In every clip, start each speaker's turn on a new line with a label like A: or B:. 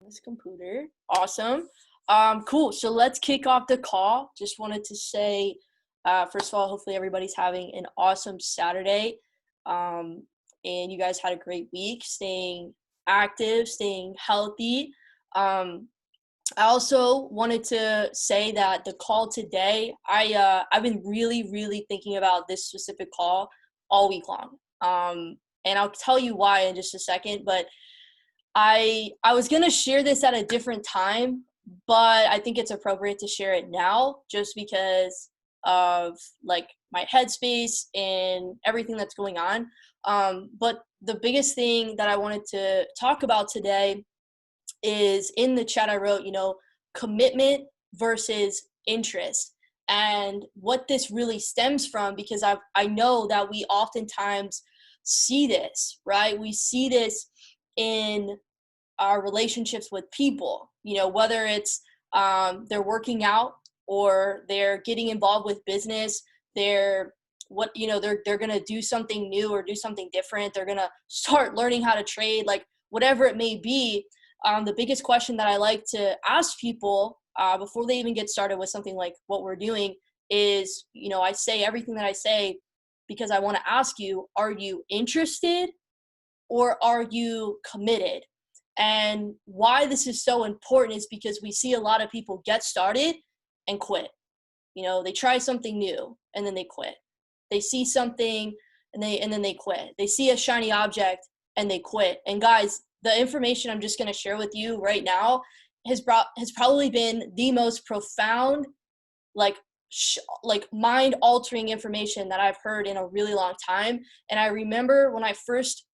A: This computer. Awesome. Cool. So let's kick off the call. Just wanted to say, first of all, hopefully everybody's having an awesome Saturday. Um, and you guys had a great week, staying active, staying healthy. Um, I also wanted to say that the call today, I've been really thinking about this specific call all week long. And I'll tell you why in just a second, but I was gonna share this at a different time, but I think it's appropriate to share it now just because of like my headspace and everything that's going on. But the biggest thing that I wanted to talk about today is in the chat I wrote, commitment versus interest. And what this really stems from, because I know that we oftentimes see this, right? We see this in our relationships with people, whether it's they're working out or they're getting involved with business, they're going to do something new or do something different. They're going to start learning how to trade, like whatever it may be. The biggest question that I like to ask people before they even get started with something like what we're doing is, I say everything that I say because I want to ask you, are you interested or are you committed? And why this is so important is because we see a lot of people get started and quit. They try something new and then they quit. They see something and then they quit. They see a shiny object and they quit. And guys, the information I'm just going to share with you right now has probably been the most profound, like mind altering information that I've heard in a really long time. And I remember when I first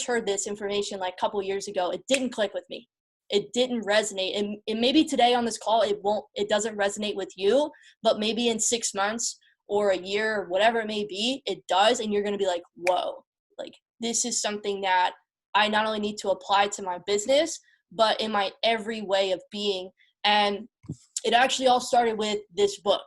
A: heard this information like a couple years ago, it didn't click with me. It didn't resonate. And maybe today on this call, it doesn't resonate with you, but maybe in 6 months or a year or whatever it may be, it does. And you're going to be like, whoa, like this is something that I not only need to apply to my business, but in my every way of being. And it actually all started with this book,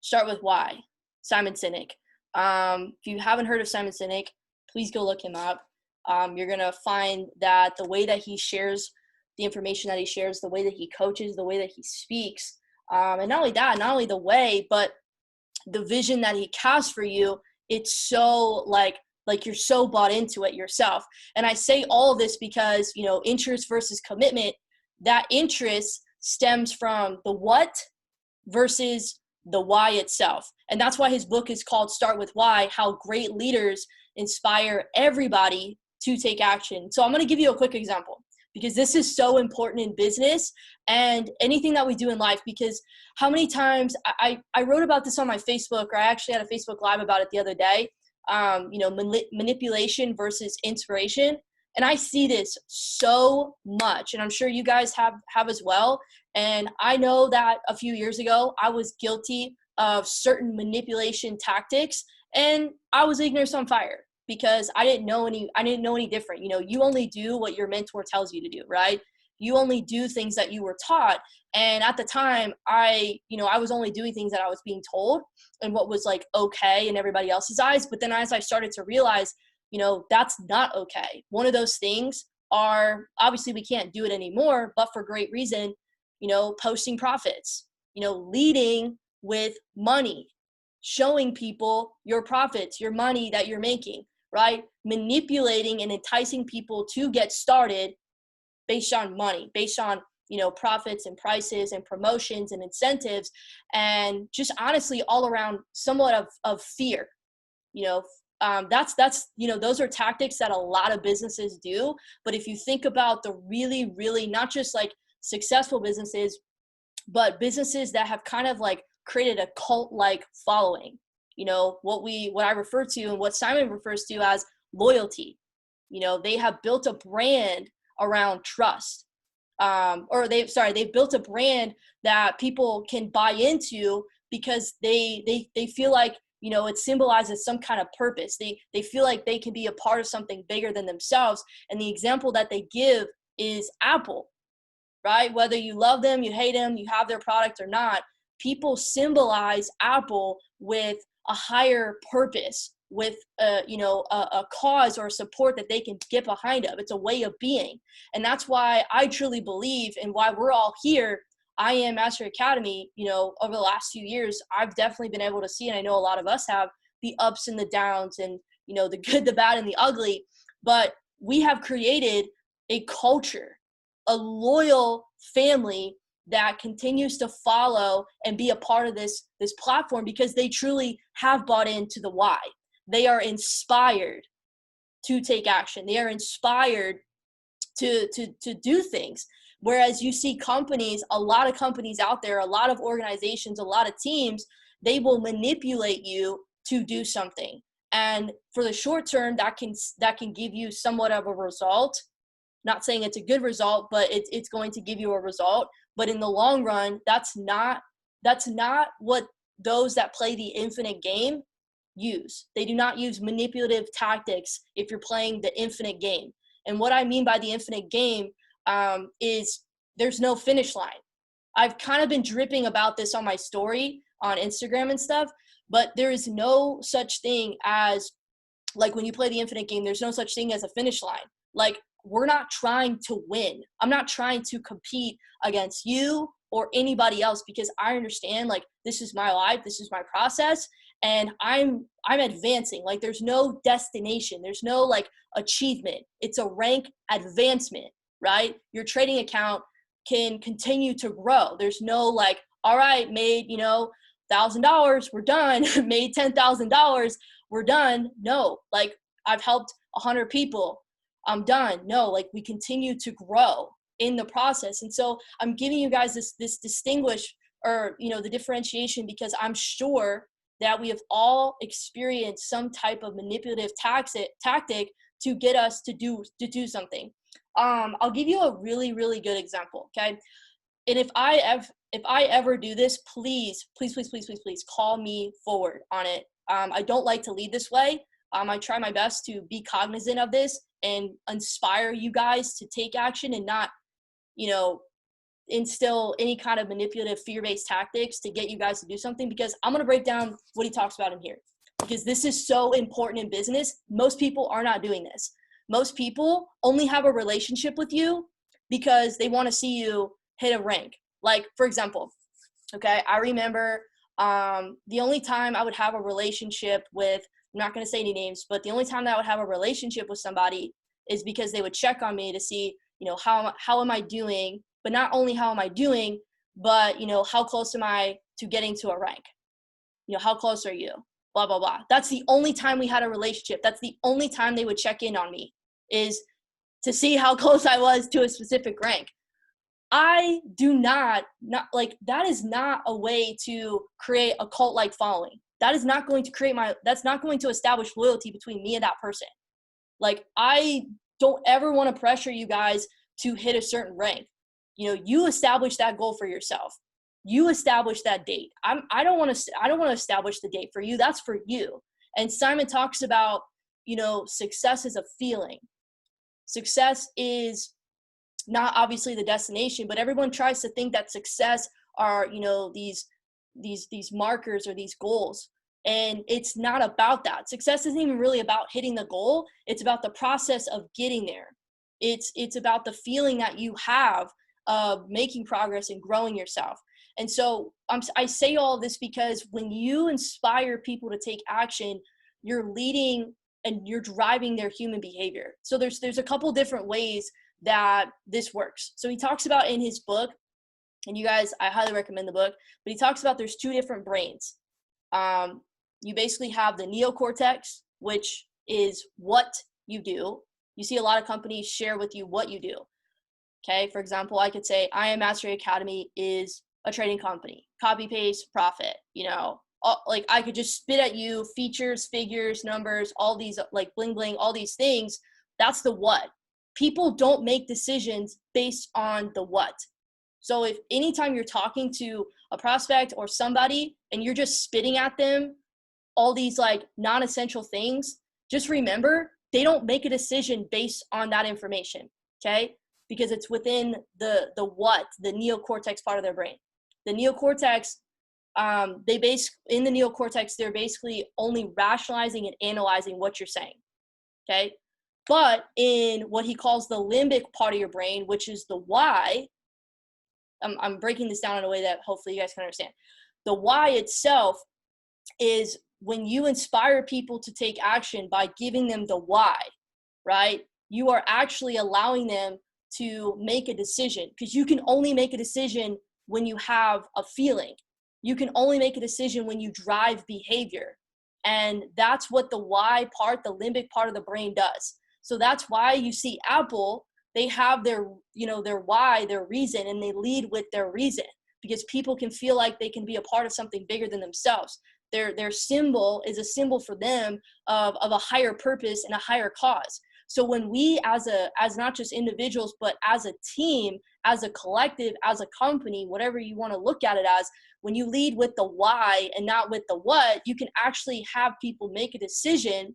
A: Start With Why, Simon Sinek. If you haven't heard of Simon Sinek, please go look him up. You're going to find that the way that he shares the information that he shares, the way that he coaches, the way that he speaks, and not only that, not only the way, but the vision that he casts for you, it's so like you're so bought into it yourself. And I say all of this because, interest versus commitment, that interest stems from the what versus the why itself. And that's why his book is called Start With Why, how great leaders inspire everybody to take action. So I'm going to give you a quick example because this is so important in business and anything that we do in life, because how many times I wrote about this on my Facebook, or I actually had a Facebook Live about it the other day, manipulation versus inspiration. And I see this so much, and I'm sure you guys have as well. And I know that a few years ago, I was guilty of certain manipulation tactics, and I was ignorance on fire because I didn't know any different. You only do what your mentor tells you to do, right? You only do things that you were taught. And at the time, I was only doing things that I was being told and what was like okay in everybody else's eyes. But then as I started to realize, that's not okay. One of those things are, obviously we can't do it anymore, but for great reason, posting profits, leading with money, showing people your profits, your money that you're making, right? Manipulating and enticing people to get started based on money, based on, profits and prices and promotions and incentives, and just honestly all around somewhat of fear, that's those are tactics that a lot of businesses do. But if you think about the really not just like successful businesses, but businesses that have kind of like created a cult like following, what I refer to and what Simon refers to as loyalty. They have built a brand around trust, they've built a brand that people can buy into because they feel like, it symbolizes some kind of purpose. They feel like they can be a part of something bigger than themselves. And the example that they give is Apple, right? Whether you love them, you hate them, you have their product or not, people symbolize Apple with a higher purpose, with a cause or a support that they can get behind of. It's a way of being. And that's why I truly believe, and why we're all here. I Am Mastery Academy, over the last few years, I've definitely been able to see, and I know a lot of us have, the ups and the downs, and the good, the bad, and the ugly. But we have created a culture, a loyal family that continues to follow and be a part of this platform, because they truly have bought into the why. They are inspired to take action. They are inspired to do things. Whereas you see companies, a lot of companies out there, a lot of organizations, a lot of teams, they will manipulate you to do something. And for the short term, that can give you somewhat of a result. Not saying it's a good result, but it's going to give you a result. But in the long run, that's not what those that play the infinite game use. They do not use manipulative tactics if you're playing the infinite game. And what I mean by the infinite game is there's no finish line. I've kind of been dripping about this on my story on Instagram and stuff, but there is no such thing as, like, when you play the infinite game, there's no such thing as a finish line. Like, we're not trying to win. I'm not trying to compete against you or anybody else, because I understand, like, this is my life, this is my process, and I'm advancing. Like, there's no destination, there's no like achievement. It's a rank advancement, right? Your trading account can continue to grow. There's no like, all right, made $1,000, we're done. Made $10,000, we're done. No, like, I've helped 100 people, I'm done. No, like, we continue to grow in the process. And so I'm giving you guys this distinguish, or the differentiation, because I'm sure that we have all experienced some type of manipulative tactic to get us to do something. I'll give you a really, really good example. Okay. And if I ever do this, please call me forward on it. I don't like to lead this way. I try my best to be cognizant of this and inspire you guys to take action, and not, instill any kind of manipulative fear-based tactics to get you guys to do something, because I'm going to break down what he talks about in here, because this is so important in business. Most people are not doing this. Most people only have a relationship with you because they want to see you hit a rank. Like, for example, okay, I remember the only time I would have a relationship with, I'm not going to say any names, but the only time that I would have a relationship with somebody is because they would check on me to see, how am I doing? But not only how am I doing, but, how close am I to getting to a rank? How close are you? Blah, blah, blah. That's the only time we had a relationship. That's the only time they would check in on me, is to see how close I was to a specific rank. I do not like, that is not a way to create a cult-like following. That is not going to that's not going to establish loyalty between me and that person. Like, I don't ever want to pressure you guys to hit a certain rank. You establish that goal for yourself. You establish that date. I don't want to establish the date for you. That's for you. And Simon talks about, success is a feeling. Success is not obviously the destination, but everyone tries to think that success are, these markers or these goals. And it's not about that. Success isn't even really about hitting the goal. It's about the process of getting there. It's about the feeling that you have of making progress and growing yourself. And so I say all of this because when you inspire people to take action, you're leading and you're driving their human behavior. So there's a couple different ways that this works. So he talks about in his book, and you guys, I highly recommend the book, but he talks about there's two different brains. You basically have the neocortex, which is what you do. You see a lot of companies share with you what you do. Okay, for example, I could say I Am Mastery Academy is a trading company. Copy, paste, profit. Like, I could just spit at you features, figures, numbers, all these, like, bling bling, all these things. That's the what. People don't make decisions based on the what. So if anytime you're talking to a prospect or somebody and you're just spitting at them all these like non-essential things, just remember they don't make a decision based on that information, okay? Because it's within the what, the neocortex part of their brain. The neocortex in the neocortex, they're basically only rationalizing and analyzing what you're saying. Okay. But in what he calls the limbic part of your brain, which is the why, I'm breaking this down in a way that hopefully you guys can understand. The why itself is when you inspire people to take action by giving them the why, right? You are actually allowing them to make a decision, because you can only make a decision when you have a feeling. You can only make a decision when you drive behavior. And that's what the why part, the limbic part of the brain does. So that's why you see Apple, they have their, their why, their reason, and they lead with their reason, because people can feel like they can be a part of something bigger than themselves. Their symbol is a symbol for them of a higher purpose and a higher cause. So when we as not just individuals, but as a team, as a collective, as a company, whatever you want to look at it as, when you lead with the why and not with the what, you can actually have people make a decision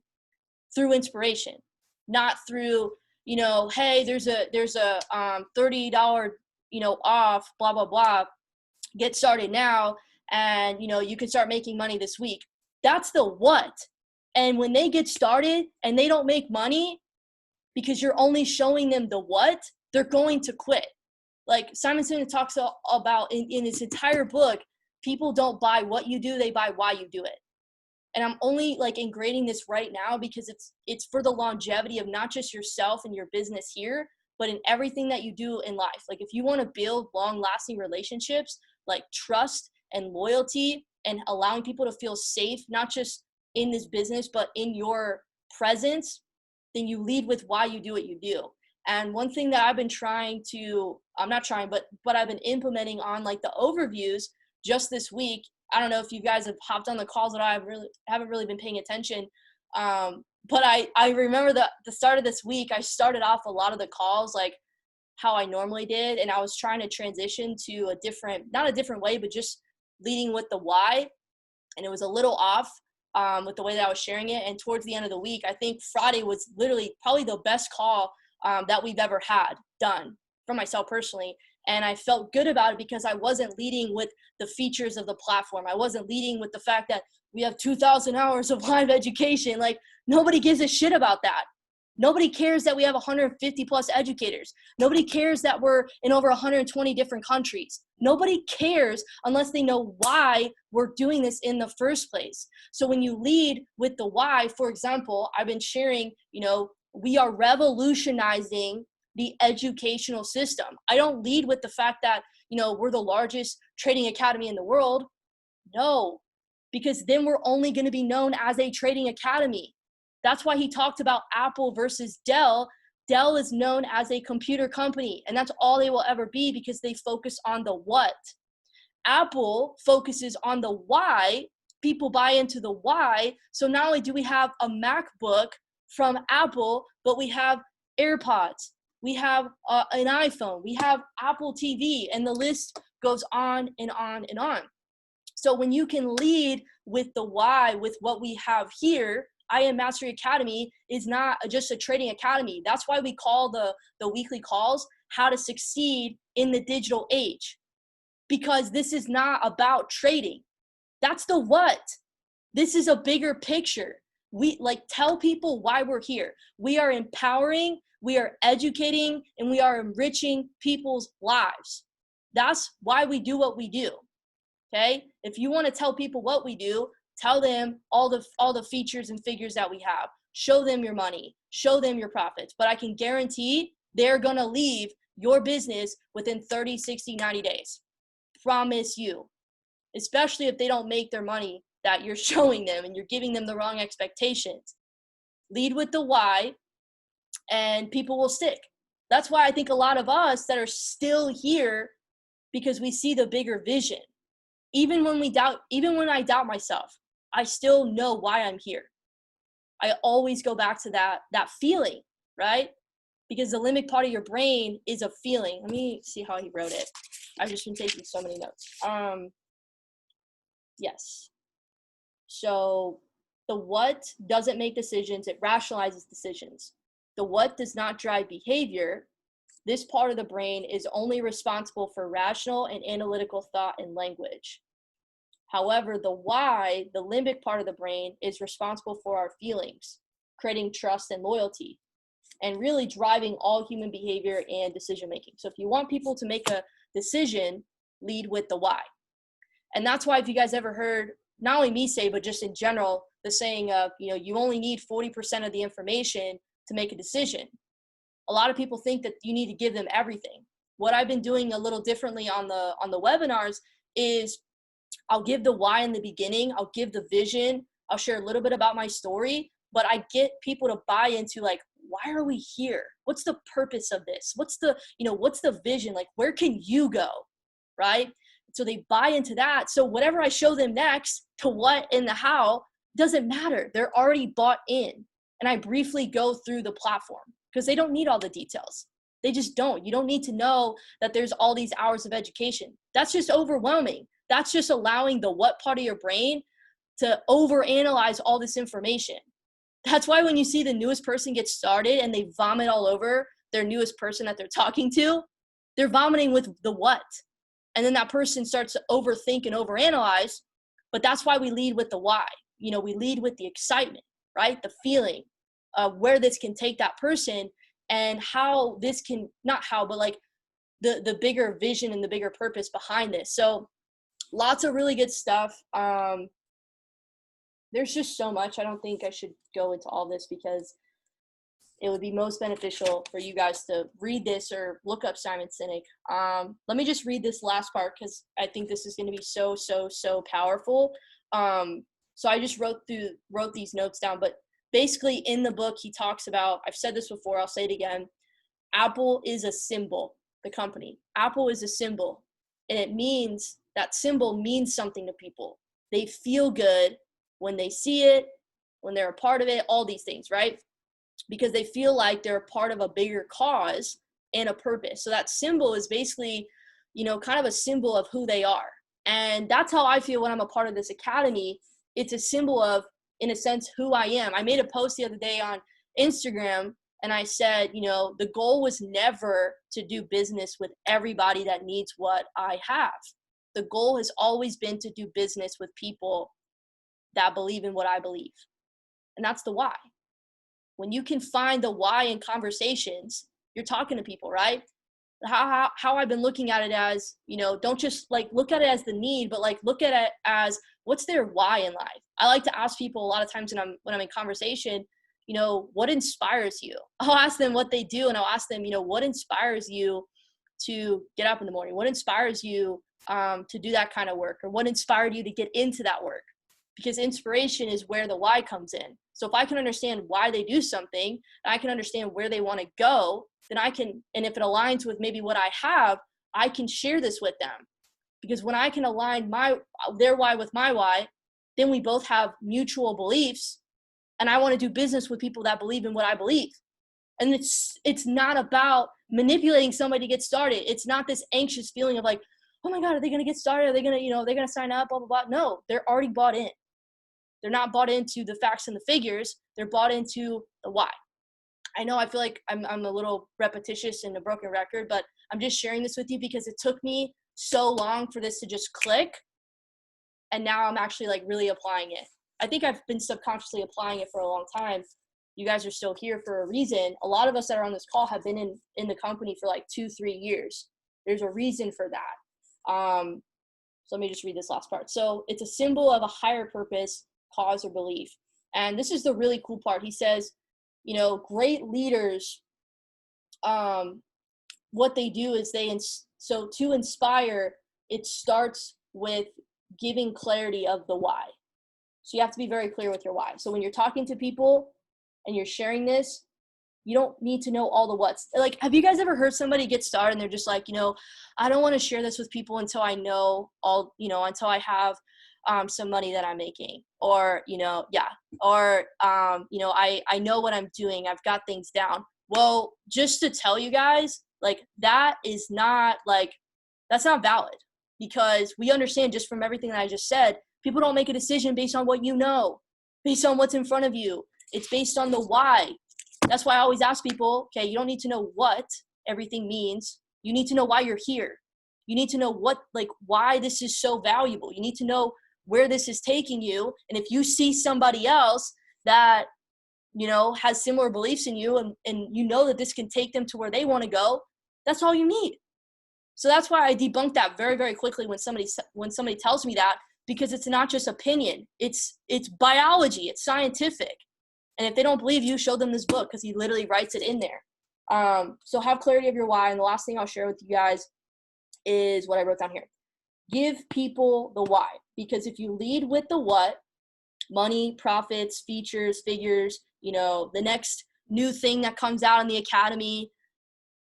A: through inspiration, not through, hey, there's a $30, off, blah, blah, blah, get started now. And, you can start making money this week. That's the what. And when they get started and they don't make money because you're only showing them the what, they're going to quit. Like Simon Sinek talks about in his entire book, people don't buy what you do, they buy why you do it. And I'm only like ingraining this right now because it's for the longevity of not just yourself and your business here, but in everything that you do in life. Like if you want to build long-lasting relationships, like trust and loyalty and allowing people to feel safe, not just in this business, but in your presence, then you lead with why you do what you do. And one thing that I've been but I've been implementing on like the overviews just this week. I don't know if you guys have hopped on the calls that I haven't really been paying attention. But I remember the start of this week, I started off a lot of the calls like how I normally did. And I was trying to transition to not a different way, but just leading with the why. And it was a little off with the way that I was sharing it. And towards the end of the week, I think Friday was literally probably the best call that we've ever had done for myself personally. And I felt good about it because I wasn't leading with the features of the platform. I wasn't leading with the fact that we have 2,000 hours of live education. Like nobody gives a shit about that. Nobody cares that we have 150 plus educators. Nobody cares that we're in over 120 different countries. Nobody cares unless they know why we're doing this in the first place. So when you lead with the why, for example, I've been sharing, we are revolutionizing the educational system. I don't lead with the fact that, we're the largest trading academy in the world. No, because then we're only going to be known as a trading academy. That's why he talked about Apple versus Dell. Dell is known as a computer company, and that's all they will ever be because they focus on the what. Apple focuses on the why. People buy into the why. So not only do we have a MacBook from Apple, but we have AirPods, we have an iPhone, we have Apple TV, and the list goes on and on and on. So when you can lead with the why, with what we have here, IM Mastery Academy is not just a trading academy. That's why we call the weekly calls How to Succeed in the Digital Age, because this is not about trading. That's the what. This is a bigger picture. We tell people why we're here. We are empowering, we are educating, and we are enriching people's lives. That's why we do what we do. Okay? If you want to tell people what we do, tell them all the features and figures that we have. Show them your money. Show them your profits. But I can guarantee they're going to leave your business within 30, 60, 90 days. Promise you. Especially if they don't make their money that you're showing them and you're giving them the wrong expectations. Lead with the why, and people will stick. That's why I think a lot of us that are still here, because we see the bigger vision. Even when I doubt myself, I still know why I'm here. I always go back to that feeling, right? Because the limbic part of your brain is a feeling. Let me see how he wrote it. I've just been taking so many notes. Yes. So the what doesn't make decisions, it rationalizes decisions. The what does not drive behavior. This part of the brain is only responsible for rational and analytical thought and language. However, the why, the limbic part of the brain, is responsible for our feelings, creating trust and loyalty, and really driving all human behavior and decision making. So if you want people to make a decision, lead with the why. And that's why, if you guys ever heard, not only me say, but just in general, the saying of, you only need 40% of the information to make a decision. A lot of people think that you need to give them everything. What I've been doing a little differently on the webinars is I'll give the why in the beginning, I'll give the vision, I'll share a little bit about my story, but I get people to buy into, like, why are we here? What's the purpose of this? What's the vision? Like, where can you go? Right? So they buy into that. So whatever I show them next, to what and the how, doesn't matter. They're already bought in. And I briefly go through the platform because they don't need all the details. They just don't. You don't need to know that there's all these hours of education. That's just overwhelming. That's just allowing the what part of your brain to overanalyze all this information. That's why when you see the newest person get started and they vomit all over their newest person that they're talking to, they're vomiting with the what. And then that person starts to overthink and overanalyze. But that's why we lead with the why. We lead with the excitement, right? The feeling of where this can take that person and how this can, not how, but like the bigger vision and the bigger purpose behind this. So lots of really good stuff. There's just so much. I don't think I should go into all this because it would be most beneficial for you guys to read this or look up Simon Sinek. Let me just read this last part because I think this is going to be so, so, so powerful. So I just wrote these notes down, but basically in the book, he talks about, I've said this before, I'll say it again. Apple is a symbol, the company. Apple is a symbol, and that symbol means something to people. They feel good when they see it, when they're a part of it, all these things, right? Because they feel like they're a part of a bigger cause and a purpose. So that symbol is basically, kind of a symbol of who they are. And that's how I feel when I'm a part of this academy. It's a symbol of, in a sense, who I am. I made a post the other day on Instagram and I said, the goal was never to do business with everybody that needs what I have. The goal has always been to do business with people that believe in what I believe. And that's the why. When you can find the why in conversations, you're talking to people, right? How I've been looking at it as, don't just like look at it as the need, but like look at it as what's their why in life. I like to ask people a lot of times when I'm in conversation, what inspires you? I'll ask them what they do, and I'll ask them, what inspires you to get up in the morning? What inspires you to do that kind of work? Or what inspired you to get into that work? Because inspiration is where the why comes in. So if I can understand why they do something, and I can understand where they want to go, then I can, and if it aligns with maybe what I have, I can share this with them. Because when I can align their why with my why, then we both have mutual beliefs, and I want to do business with people that believe in what I believe. And it's not about manipulating somebody to get started. It's not this anxious feeling of like, oh my God, are they going to get started? Are they going to, they're going to sign up, blah, blah, blah. No, they're already bought in. They're not bought into the facts and the figures. They're bought into the why. I know I feel like I'm a little repetitious and a broken record, but I'm just sharing this with you because it took me so long for this to just click. And now I'm actually like really applying it. I think I've been subconsciously applying it for a long time. You guys are still here for a reason. A lot of us that are on this call have been in the company for like 2-3 years. There's a reason for that. So let me just read this last part. So it's a symbol of a higher purpose, cause, or belief. And this is the really cool part. He says, great leaders, what they do is so to inspire, it starts with giving clarity of the why. So you have to be very clear with your why. So when you're talking to people and you're sharing this, you don't need to know all the what's. Like, have you guys ever heard somebody get started and they're just like, I don't want to share this with people until I know until I have some money that I'm making, or, I know what I'm doing. I've got things down. Well, just to tell you guys, like, that's not valid, because we understand just from everything that I just said, people don't make a decision based on what based on what's in front of you. It's based on the why. That's why I always ask people, okay, you don't need to know what everything means. You need to know why you're here. You need to know why this is so valuable. You need to know where this is taking you. And if you see somebody else that, you know, has similar beliefs in you, and you know that this can take them to where they want to go, that's all you need. So that's why I debunk that very, very quickly when somebody tells me that, because it's not just opinion. It's biology. It's scientific. And if they don't believe you, show them this book, because he literally writes it in there. So have clarity of your why. And the last thing I'll share with you guys is what I wrote down here. Give people the why, because if you lead with the what, money, profits, features, figures, you know, the next new thing that comes out in the academy,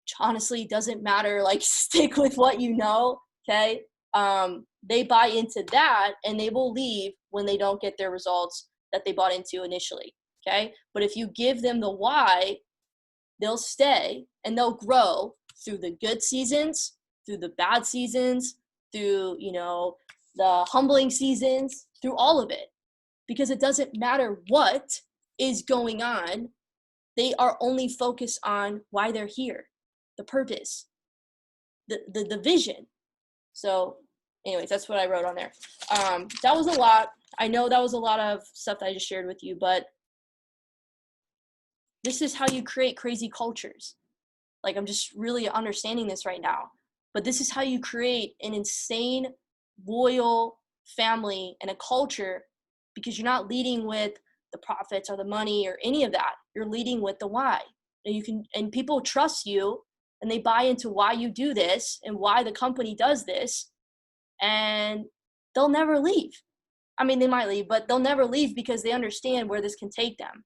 A: which honestly doesn't matter, like stick with what you know, okay? They buy into that and they will leave when they don't get their results that they bought into initially, okay? But if you give them the why, they'll stay and they'll grow through the good seasons, through the bad seasons, through, you know, the humbling seasons, through all of it. Because it doesn't matter what is going on. They are only focused on why they're here, the purpose, the vision. So anyways, that's what I wrote on there. That was a lot. I know that was a lot of stuff that I just shared with you, but this is how you create crazy cultures. Like, I'm just really understanding this right now. But this is how you create an insane, loyal family and a culture, because you're not leading with the profits or the money or any of that. You're leading with the why. And people trust you, and they buy into why you do this and why the company does this, and they'll never leave. I mean, they might leave, but they'll never leave because they understand where this can take them.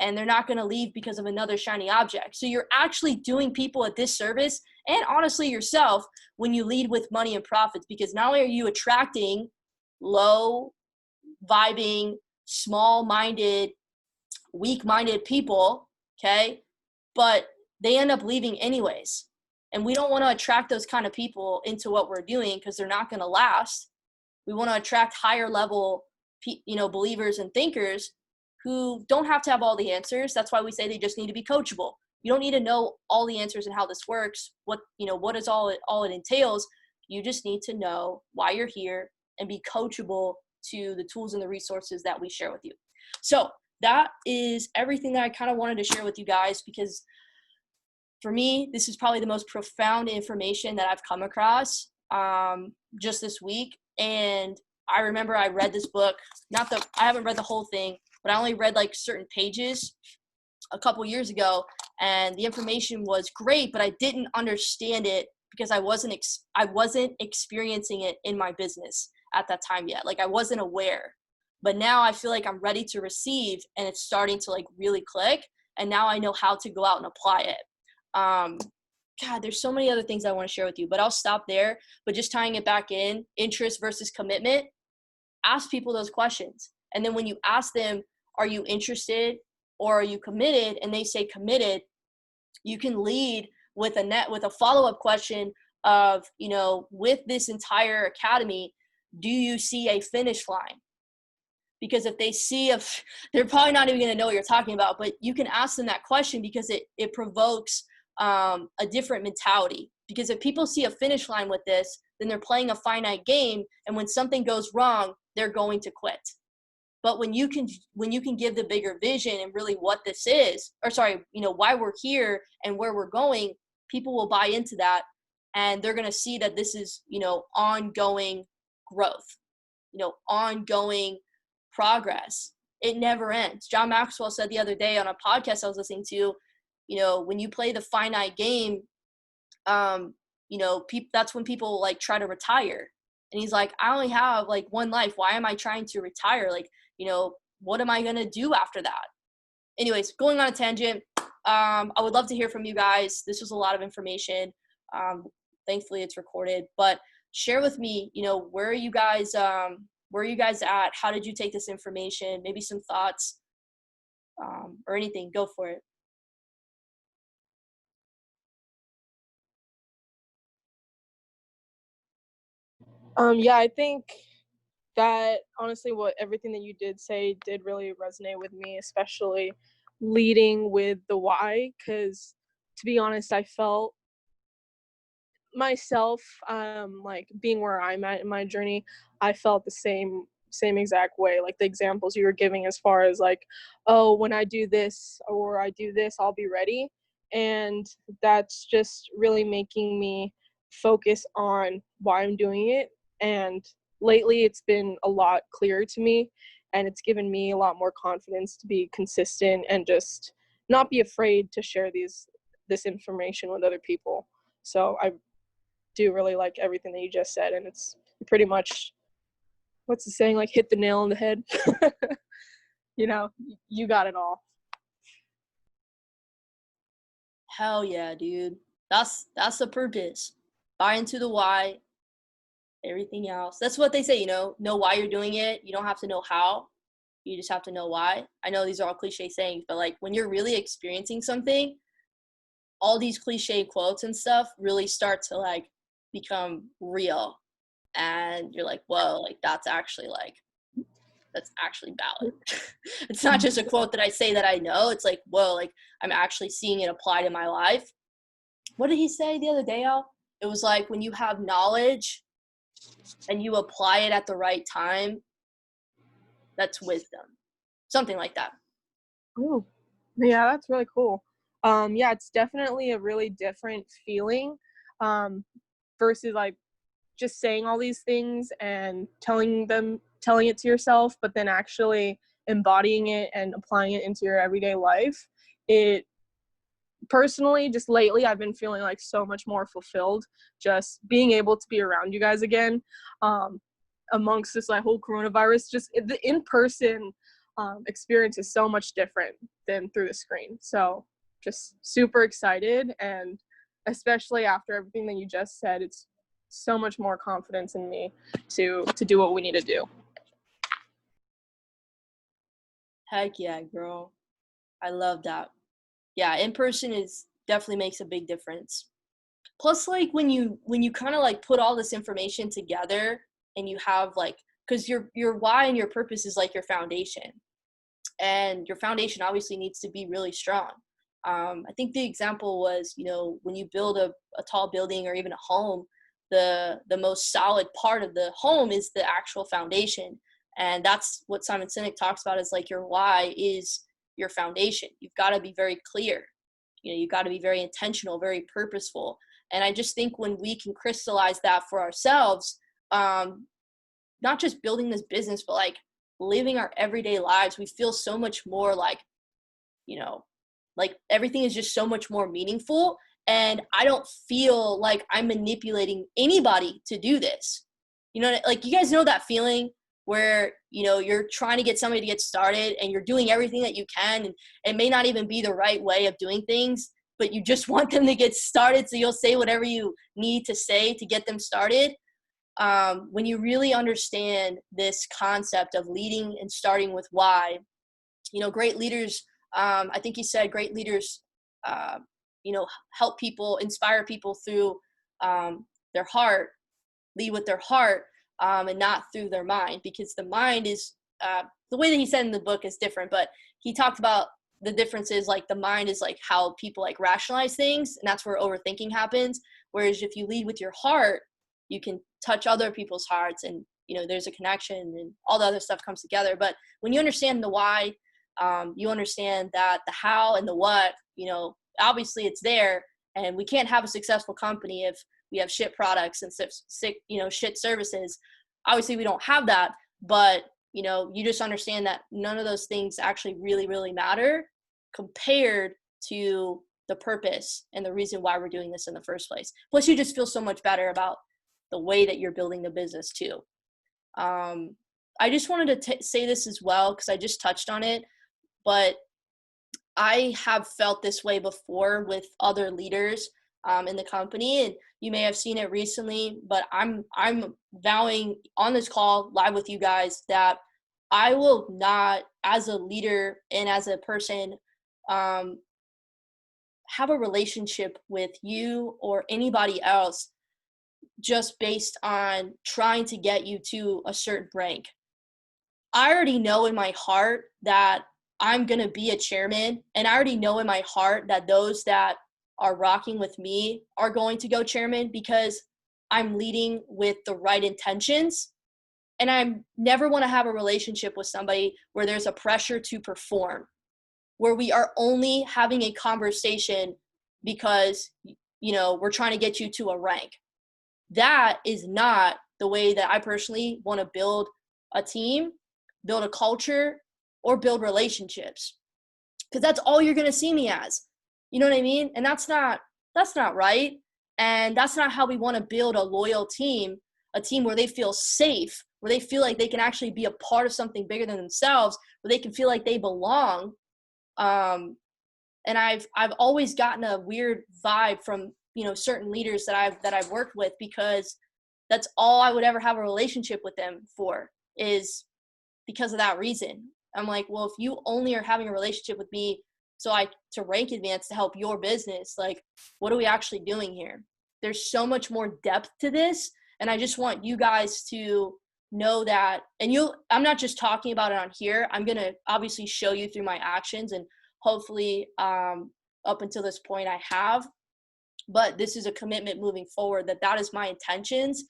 A: And they're not going to leave because of another shiny object. So you're actually doing people a disservice, and honestly yourself, when you lead with money and profits, because not only are you attracting low vibing, small-minded, weak-minded people, okay, but they end up leaving anyways. And we don't want to attract those kind of people into what we're doing, because they're not going to last. We want to attract higher level, you know, believers and thinkers who don't have to have all the answers. That's why we say they just need to be coachable. You don't need to know all the answers and how this works, what, you know, what is all it entails. You just need to know why you're here and be coachable to the tools and the resources that we share with you. So that is everything that I kind of wanted to share with you guys, because for me, this is probably the most profound information that I've come across just this week. And I remember I read this book, I haven't read the whole thing, but I only read like certain pages a couple years ago, and the information was great, but I didn't understand it because I wasn't experiencing it in my business at that time yet. Like, I wasn't aware, but now I feel like I'm ready to receive, and it's starting to like really click. And now I know how to go out and apply it. God, there's so many other things I want to share with you, but I'll stop there. But just tying it back in, interest versus commitment, ask people those questions. And then when you ask them, are you interested or are you committed? And they say committed, you can lead with a follow-up question of, you know, with this entire academy, do you see a finish line? Because if they see they're probably not even going to know what you're talking about, but you can ask them that question because it provokes a different mentality. Because if people see a finish line with this, then they're playing a finite game, and when something goes wrong, they're going to quit. But when you can give the bigger vision and really what this is, or sorry, you know, why we're here and where we're going, people will buy into that, and they're going to see that this is, you know, ongoing growth, you know, ongoing progress. It never ends. John Maxwell said the other day on a podcast I was listening to, you know, when you play the finite game, you know, that's when people like try to retire. And he's like, I only have like one life. Why am I trying to retire? Like, you know, what am I going to do after that? Anyways, going on a tangent. I would love to hear from you guys. This was a lot of information. Thankfully it's recorded, but share with me, you know, where are you guys at? How did you take this information? Maybe some thoughts, or anything. Go for it.
B: Yeah, I think that honestly everything that you did say did really resonate with me, especially leading with the why, because to be honest, I felt myself, like being where I'm at in my journey, I felt the same exact way. Like the examples you were giving as far as like, oh, when I do this or I do this, I'll be ready. And that's just really making me focus on why I'm doing it. And lately it's been a lot clearer to me, and it's given me a lot more confidence to be consistent and just not be afraid to share this information with other people. So I do really like everything that you just said, and it's pretty much, what's the saying, like hit the nail on the head. You know, you got it all.
A: Hell yeah, dude. That's the purpose. Buy into the why, everything else. That's what they say, know why you're doing it. You don't have to know how. You just have to know why. I know these are all cliche sayings, but like when you're really experiencing something, all these cliche quotes and stuff really start to like become real. And you're like, whoa, like that's actually valid. It's not just a quote that I say that I know. It's like, whoa, like I'm actually seeing it applied in my life. What did he say the other day, Al? It was like when you have knowledge and you apply it at the right time, that's wisdom. Something like that.
B: Ooh, yeah, that's really cool. Yeah, it's definitely a really different feeling, versus like just saying all these things and telling it to yourself, but then actually embodying it and applying it into your everyday life. It personally, just lately, I've been feeling like so much more fulfilled just being able to be around you guys again, amongst this like whole coronavirus. Just the in-person experience is so much different than through the screen. So just super excited, and especially after everything that you just said, it's so much more confidence in me to do what we need to do.
A: Heck yeah, girl. I love that. Yeah, in person is definitely makes a big difference. Plus, like when you kind of like put all this information together and you have like, because your why and your purpose is like your foundation, and your foundation obviously needs to be really strong. I think the example was, when you build a tall building or even a home, the most solid part of the home is the actual foundation. And that's what Simon Sinek talks about, is like your why is your foundation. You've got to be very clear. You've got to be very intentional, very purposeful. And I just think when we can crystallize that for ourselves, not just building this business, but like living our everyday lives, we feel so much more like, like everything is just so much more meaningful. And I don't feel like I'm manipulating anybody to do this. Like you guys know that feeling where, you're trying to get somebody to get started and you're doing everything that you can, and it may not even be the right way of doing things, but you just want them to get started. So you'll say whatever you need to say to get them started. When you really understand this concept of leading and starting with why, great leaders, I think he said great leaders, help people, inspire people through their heart, lead with their heart, and not through their mind, because the mind is, the way that he said in the book is different, but he talked about the differences. Like the mind is like how people like rationalize things, and that's where overthinking happens. Whereas if you lead with your heart, you can touch other people's hearts, and there's a connection and all the other stuff comes together. But when you understand the why, you understand that the how and the what, obviously it's there, and we can't have a successful company if we have shit products and shit services. Obviously we don't have that, but you just understand that none of those things actually really, really matter compared to the purpose and the reason why we're doing this in the first place. Plus you just feel so much better about the way that you're building the business too. I just wanted to say this as well, because I just touched on it, but I have felt this way before with other leaders in the company, and you may have seen it recently, but I'm vowing on this call live with you guys that I will not, as a leader and as a person, have a relationship with you or anybody else just based on trying to get you to a certain rank. I already know in my heart that I'm going to be a chairman, and I already know in my heart that those that are rocking with me are going to go chairman because I'm leading with the right intentions. And I never want to have a relationship with somebody where there's a pressure to perform, where we are only having a conversation because, we're trying to get you to a rank. That is not the way that I personally want to build a team, build a culture, or build relationships. Because that's all you're going to see me as. You know what I mean? And that's not right. And that's not how we want to build a loyal team, a team where they feel safe, where they feel like they can actually be a part of something bigger than themselves, where they can feel like they belong. And I've always gotten a weird vibe from, certain leaders that I've worked with, because that's all I would ever have a relationship with them for, is because of that reason. I'm like, well, if you only are having a relationship with me to rank advance to help your business, like, what are we actually doing here? There's so much more depth to this. And I just want you guys to know that. And I'm not just talking about it on here. I'm going to obviously show you through my actions, and hopefully up until this point I have, but this is a commitment moving forward that is my intentions.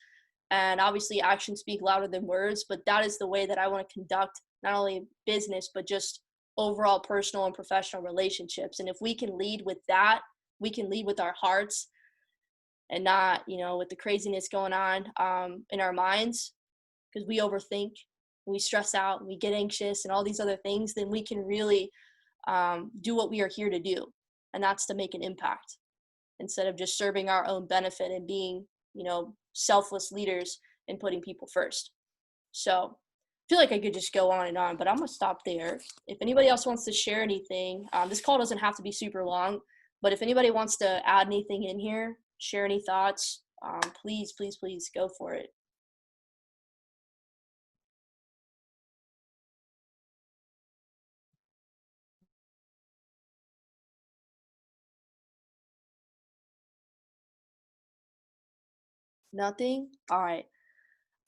A: And obviously actions speak louder than words, but that is the way that I want to conduct not only business, but just overall personal and professional relationships. And if we can lead with that, we can lead with our hearts and not, with the craziness going on in our minds, because we overthink, we stress out, we get anxious and all these other things, then we can really do what we are here to do. And that's to make an impact instead of just serving our own benefit and being, selfless leaders and putting people first. So I feel like I could just go on and on, but I'm going to stop there. If anybody else wants to share anything, this call doesn't have to be super long, but if anybody wants to add anything in here, share any thoughts, please go for it. Nothing? All right.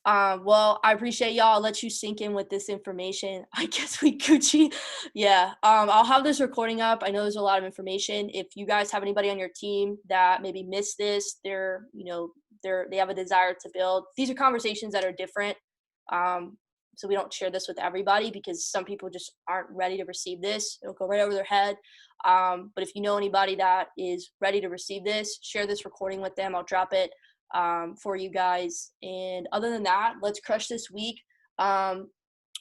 A: Well, I appreciate y'all. I'll let you sink in with this information. I guess we Gucci. Yeah. I'll have this recording up. I know there's a lot of information. If you guys have anybody on your team that maybe missed this, they have a desire to build. These are conversations that are different. So we don't share this with everybody because some people just aren't ready to receive this. It'll go right over their head. But if you know anybody that is ready to receive this, share this recording with them. I'll drop it for you guys. And other than that, let's crush this week. One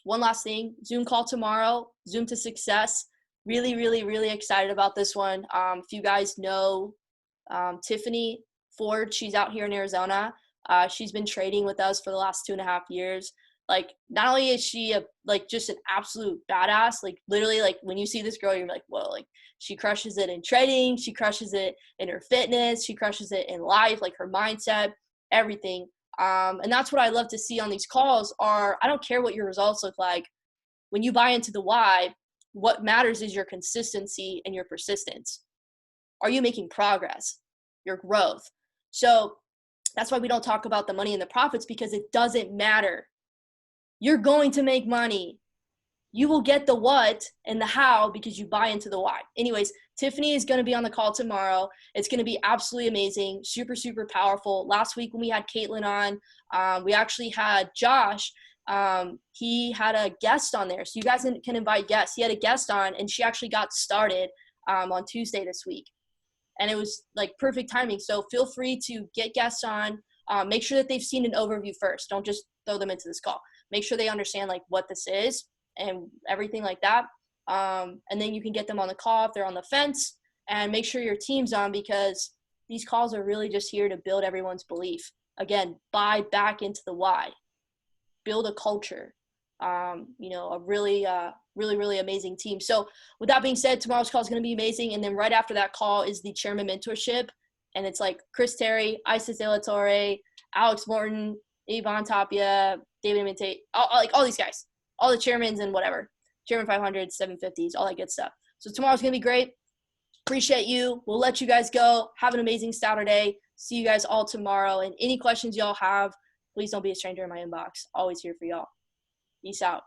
A: last thing, Zoom call tomorrow, Zoom to Success. Really, really, really excited about this one. If you guys know Tiffany Ford, she's out here in Arizona. She's been trading with us for the last 2.5 years. Like, not only is she just an absolute badass, like literally, like when you see this girl, you're like, whoa, like she crushes it in trading, she crushes it in her fitness, she crushes it in life, like her mindset, everything. And that's what I love to see on these calls I don't care what your results look like. When you buy into the why, what matters is your consistency and your persistence. Are you making progress? Your growth. So that's why we don't talk about the money and the profits, because it doesn't matter. You're going to make money. You will get the what and the how because you buy into the why. Anyways, Tiffany is going to be on the call tomorrow. It's going to be absolutely amazing, super, super powerful. Last week when we had Caitlin on, we actually had Josh. He had a guest on there. So you guys can invite guests. He had a guest on, and she actually got started on Tuesday this week. And it was like perfect timing. So feel free to get guests on. Make sure that they've seen an overview first. Don't just throw them into this call. Make sure they understand like what this is and everything like that. And then you can get them on the call if they're on the fence, and make sure your team's on, because these calls are really just here to build everyone's belief. Again, buy back into the why, build a culture, a really, really, really amazing team. So with that being said, tomorrow's call is going to be amazing. And then right after that call is the chairman mentorship. And it's like Chris Terry, Isis De La Torre, Alex Morton, Yvonne Tapia, David Mintate, all these guys, all the chairmans and whatever, chairman 500s, 750s, all that good stuff. So tomorrow's going to be great. Appreciate you. We'll let you guys go. Have an amazing Saturday. See you guys all tomorrow. And any questions y'all have, please don't be a stranger in my inbox. Always here for y'all. Peace out.